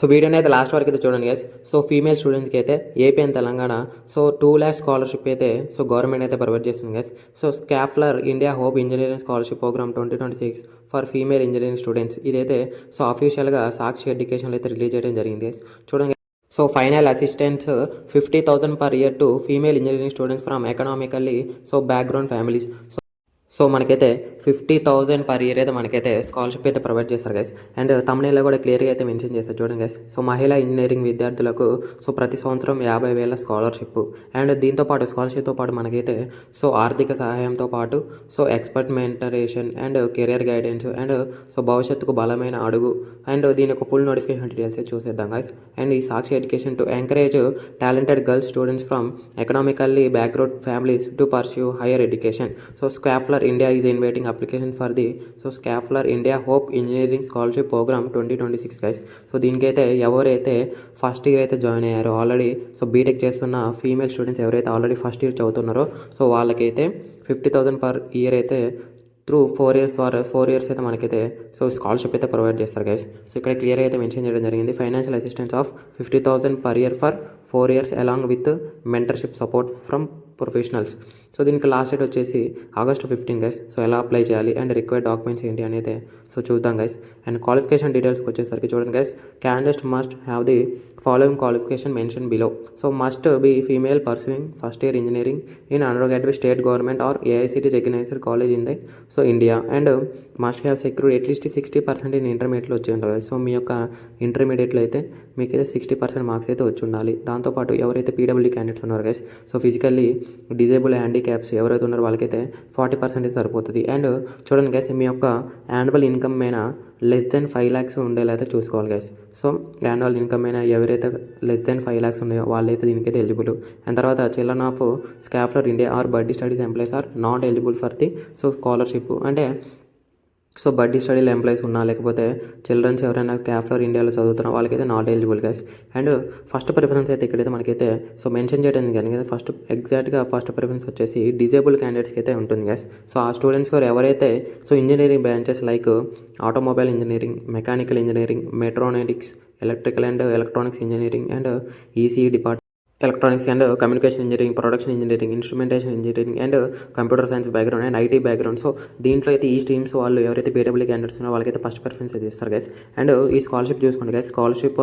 So వీడియోని అయితే last వరకు అయితే చూడండి గైస్. సో ఫీమేల్ స్టూడెంట్స్కి అయితే AP and Telangana so 2 lakhs scholarship అయితే సో గవర్నమెంట్ అయితే ప్రొవైడ్ చేస్తుంది guys. So Schaeffler India hope engineering scholarship program 2026 for female engineering students ఇదైతే సో అఫీషియల్గా సాక్షి ఎడ్యుకేషన్లో అయితే రిలీజ్ చేయడం జరిగింది గైస్. చూడండి, so final assistance 50,000 per year to female engineering students from economically so background families. So మనకైతే 50,000 per year అయితే మనకైతే స్కాలర్షిప్ అయితే ప్రొవైడ్ చేస్తారు గైస్. అండ్ తమిళలో కూడా క్లియర్గా అయితే మెన్షన్ చేస్తారు చూడండి గైస్. సో మహిళా ఇంజనీరింగ్ విద్యార్థులకు సో ప్రతి సంవత్సరం 50,000 స్కాలర్షిప్. అండ్ దీంతో పాటు స్కాలర్షిప్తో పాటు మనకైతే సో ఆర్థిక సహాయంతో పాటు so expert mentoration and career guidance and so భవిష్యత్తుకు బలమైన అడుగు అండ్ దీని యొక్క ఫుల్ నోటిఫికేషన్ డీటెయిల్స్ చూసేద్దాం గైస్. అండ్ ఈ Sakshi education to encourage talented girls students from economically background families to pursue higher education. So Schaeffler India is inviting application for the so Scaflr India Hope Engineering Scholarship Program 2026 guys. So దీనికైతే ఎవరైతే first year అయితే join అయ్యారో already so BTech చేస్తున్న female students ఎవరైతే already first year చదువుతున్నారో so వాళ్ళకైతే 50,000 per year అయితే through 4 years అయితే మనకైతే సో స్కాలర్షిప్ అయితే ప్రొవైడ్ చేస్తారు గైస్. సో ఇక్కడ క్లియర్గా అయితే మెన్షన్ చేయడం జరిగింది. Financial assistance of 50,000 per year for 4 years along with mentorship support from professionals. So దీనికి లాస్ట్ డేట్ వచ్చేసి August 15 గైస్. సో ఎలా అప్లై చేయాలి అండ్ రిక్వైర్డ్ డాక్యుమెంట్స్ ఏంటి అనేది సో చూద్దాం గైస్. అండ్ క్వాలిఫికేషన్ డీటెయిల్స్కి వచ్చేసరికి చూడండి guys. Candidate must have the following qualification mention below. So must be female pursuing first year engineering in under graduate state government or AICTE recognised college in the so India and must have secured at least 60% in ఇంటర్మీడియట్లో వచ్చి ఉండాలి. So మీ యొక్క ఇంటర్మీడియట్లో అయితే మీకైతే 60% marks అయితే వచ్చి ఉండాలి. దాంతోపాటు ఎవరైతే పీడబ్ల్యూ క్యాండిడేట్స్ ఉన్నారు guys so physically disable handicaps ఎవరైతే ఉన్నారో వాళ్ళకైతే 40% సరిపోతుంది. అండ్ చూడండి గైస్, మీ యొక్క యాన్యువల్ ఇన్కమ్ అయినా లెస్ దెన్ 5 lakhs ఉండేలా అయితే చూసుకోవాలి గైస్. సో యాన్యువల్ ఇన్కమ్ అయినా ఎవరైతే లెస్ దెన్ 5 lakhs ఉన్నాయో వాళ్ళైతే దీనికైతే ఎలిజిబుల్. అండ్ తర్వాత children of Schaeffler India or Buddy Studies employees are not eligible for the so scholarship. అంటే సో బడ్డీ స్టడీలో ఎంప్లాయీస్ ఉన్నా లేకపోతే చిల్డ్రన్స్ ఎవరైనా స్కాఫ్లర్ ఇండియాలో చదువుతున్న వాళ్ళకైతే not eligible guys. And first preference అయితే ఇక్కడైతే మనకైతే సో మెన్షన్ చేయడం కానీ ఎగ్జాక్ట్గా ఫస్ట్ ప్రిఫరెన్స్ వచ్చేసి డిజేబుల్ క్యాండిడేట్స్కి అయితే ఉంటుంది గైస్. సో ఆ స్టూడెంట్స్ ఎవరైతే so engineering branches like automobile engineering, mechanical engineering, mechatronics, electrical and electronics engineering and ECE department, electronics and communication engineering, production engineering, instrumentation engineering and computer science background and IT background. So దీంట్లో అయితే ఈ streams వాళ్ళు ఎవరైతే PW candidates ఉన్నారో వాళ్ళకైతే first preference అయితే ఇస్తారు guys. And ఈ స్కాలర్షిప్ చూసుకోండి guys, scholarship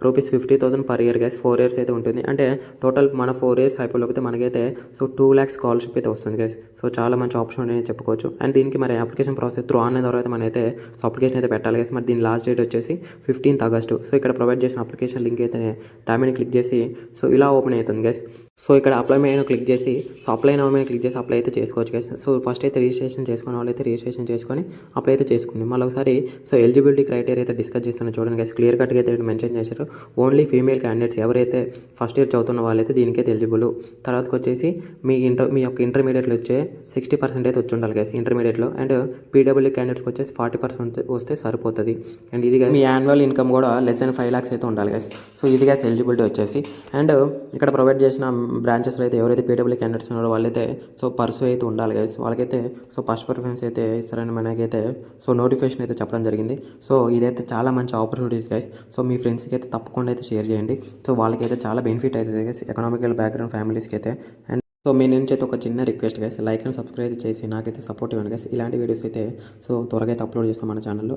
₹50,000 per year guys. 4 years అయితే ఉంటుంది. అంటే టోటల్ మన 4 years అయిపోతే మనకైతే సో 2 lakhs స్కాలర్షిప్ అయితే వస్తుంది గైస్. సో చాలా మంచి ఆప్షన్ అని చెప్పుకోవచ్చు. అండ్ దీనికి మరి అప్లికేషన్ ప్రాసెస్ త్రూ ఆన్లైన్ ద్వారా అయితే మనైతే సో అప్లికేషన్ అయితే పెట్టాలి గైస్. మరి దీని లాస్ట్ డేట్ వచ్చేసి 15th August. సో ఇక్కడ ప్రొవైడ్ చేసిన అప్లికేషన్ లింక్ అయితే దాని క్లిక్ చేసి సో ఇలా ఓపెన్ అవుతుంది గైస్. సో ఇక్కడ అప్లై మీద క్లిక్ చేసి సో అప్లై నౌ మీద క్లిక్ చేసి అప్లై అయితే చేసుకోవచ్చు గైస్. సో ఫస్ట్ అయితే రిజిస్ట్రేషన్ చేసుకునే వాళ్ళు అయితే రిజిస్ట్రేషన్ చేసుకొని అప్లై అయితే చేసుకుంది. మళ్ళీ ఒకసారి సో ఎలిజిబిలిటీ క్రైటీరియా అయితే డిస్కస్ చేస్తాను చూడండి గైస్. క్లియర్ కట్గా అయితే మెన్షన్ చేశారు. ఓన్లీ ఫీమేల్ క్యాండిడేట్స్ ఎవరైతే ఫస్ట్ ఇయర్ చదువుతున్న వాళ్ళైతే దీనికైతే ఎలిజిబుల్. తర్వాతకి వచ్చేసి మీ యొక్క ఇంటర్మీడియట్లో వచ్చే 60% అయితే వచ్చి ఉండాలి గైస్ ఇంటర్మీడియట్లో. అండ్ పీడబ్ల్యూ క్యాండిడేట్స్కి వచ్చేసి 40% వస్తే సరిపోతుంది. అండ్ ఇది మీ యాన్యువల్ ఇన్కమ్ కూడా లెస్ దెన్ 5 lakhs అయితే ఉండాలి గైస్. సో ఇది గైస్ ఎలిజిబిలిటీ వచ్చేసి. అండ్ ఇక్కడ ప్రొవైడ్ చేసిన బ్రాంచెస్లో అయితే ఎవరైతే పీడబ్ల్యూ క్యాండిడేట్స్ ఉన్నారో వాళ్ళైతే సో పర్సూ అయితే ఉండాలి గైస్. వాళ్ళకైతే సో ఫస్ట్ ప్రిఫరెన్స్ అయితే ఇస్తారని మనకైతే సో నోటిఫికేషన్ అయితే చెప్పడం జరిగింది. సో ఇదైతే చాలా మంచి ఆపర్చునిటీస్ గైస్. సో మీ ఫ్రెండ్స్కి అయితే తప్పకుండా అయితే షేర్ చేయండి. సో వాళ్ళకైతే చాలా బెనిఫిట్ అవుతుంది గైస్ ఎకనామికల్ బ్యాక్గ్రౌండ్ ఫ్యామిలీస్కి అయితే. అండ్ సో మీ నుంచి అయితే ఒక చిన్న request guys, like and subscribe చేసి నాకైతే సపోర్ట్ ఇవ్వండి గైస్. ఇలాంటి వీడియోస్ అయితే సో త్వరగా అయితే అప్లోడ్ చేస్తాం మన ఛానల్లో.